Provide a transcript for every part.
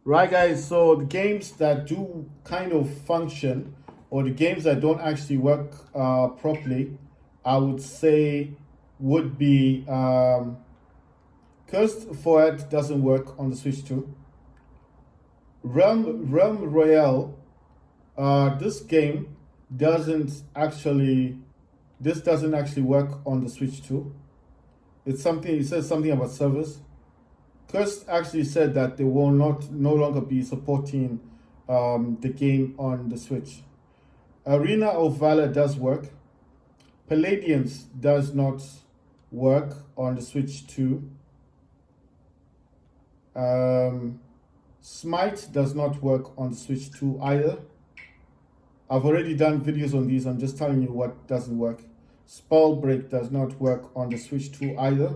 Right, guys, so the games that do kind of function or the games that don't actually work properly, I would say would be Cursed Forest doesn't work on the Switch 2. Realm Royale, this game doesn't actually, this doesn't actually work on the Switch 2. It's something, it says something about servers. Cursed actually said that they will no longer be supporting the game on the Switch. Arena of Valor does work. Palladians does not work on the Switch 2. Smite does not work on the Switch 2 either. I've already done videos on these. I'm just telling you what doesn't work. Spellbreak does not work on the Switch 2 either.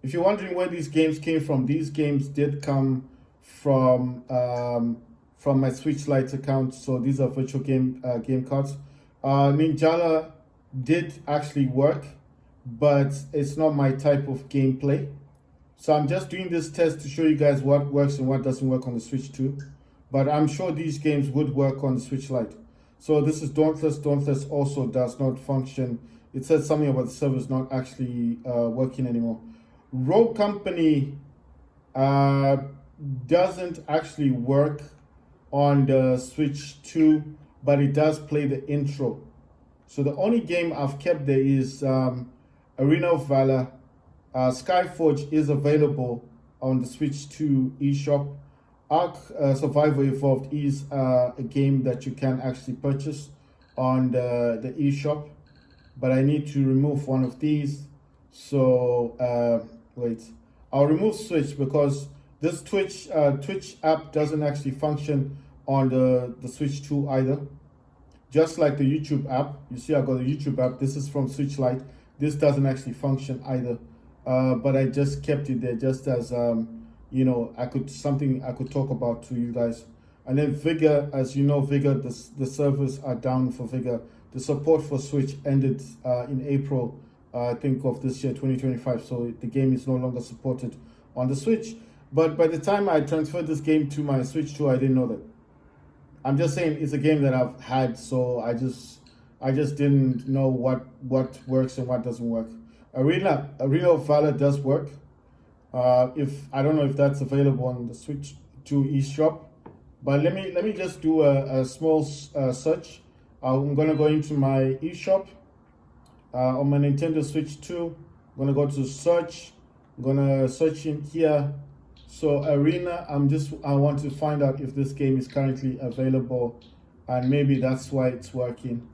If you're wondering where these games came from, these games did come from my Switch Lite account. So these are virtual game cards. Ninjala did actually work, but it's not my type of gameplay. So I'm just doing this test to show you guys what works and what doesn't work on the Switch 2. But I'm sure these games would work on the Switch Lite. So this is Dauntless. Dauntless also does not function. It says something about the servers not actually working anymore. Rogue Company doesn't actually work on the Switch 2, but it does play the intro. So the only game I've kept there is Arena of Valor. Skyforge is available on the Switch 2 eShop. Ark Survival Evolved is a game that you can actually purchase on the eShop, but I need to remove one of these. So wait, I'll remove Switch because this Twitch app doesn't actually function on the Switch 2 either. Just like the YouTube app, you see I got the YouTube app. This is from Switch Lite. This doesn't actually function either. But I just kept it there just as you know, I could talk about to you guys. And then Vigor, as you know, Vigor, the servers are down for Vigor. The support for Switch ended in April, I think, of this year, 2025. So the game is no longer supported on the Switch. But by the time I transferred this game to my Switch 2, I didn't know that. I'm just saying it's a game that I've had, so I just didn't know what works and what doesn't work. Arena of Valor does work. If I don't know if that's available on the Switch 2 eShop, but let me just do a small search. I'm gonna go into my eShop on my Nintendo Switch 2. I'm gonna go to search. I'm gonna search in here. So Arena, I want to find out if this game is currently available, and maybe that's why it's working.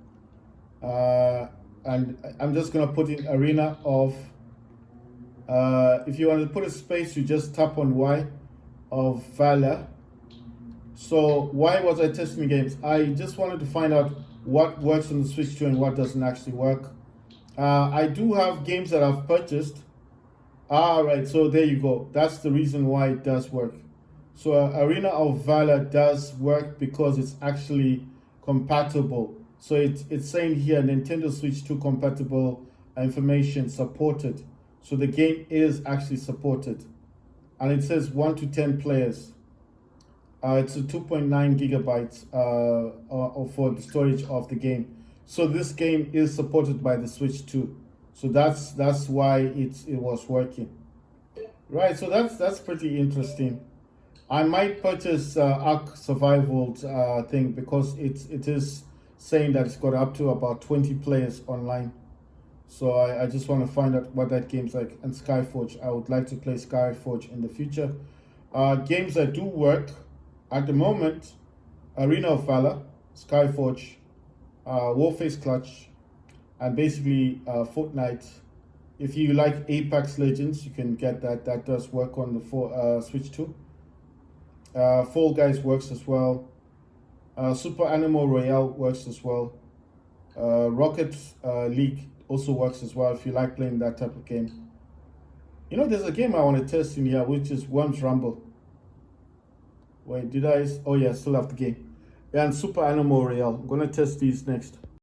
And I'm just gonna put in Arena of. If you want to put a space, you just tap on Y of Valor. So why was I testing games? I just wanted to find out what works on the Switch 2 and what doesn't actually work. I do have games that I've purchased. Right, so there you go. That's the reason why it does work. So Arena of Valor does work because it's actually compatible. So it's saying here Nintendo Switch 2 compatible information supported. So the game is actually supported. And it says 1 to 10 players. It's a 2.9 gigabytes for the storage of the game. So this game is supported by the Switch 2. So that's why it was working. Right, so that's pretty interesting. I might purchase Ark Survival thing because it is saying that it's got up to about 20 players online. So I just want to find out what that game's like. And Skyforge, I would like to play Skyforge in the future. Games that do work at the moment: Arena of Valor, Skyforge, Warface Clutch, and basically Fortnite. If you like Apex Legends, you can get that. That does work on the Switch 2. Fall Guys works as well. Super Animal Royale works as well. Rocket League also works as well if you like playing that type of game. You know, there's a game I want to test in here, which is Worms Rumble. Wait, did I? Oh yeah, I still have the game. Yeah, and Super Animal Royale. I'm going to test these next.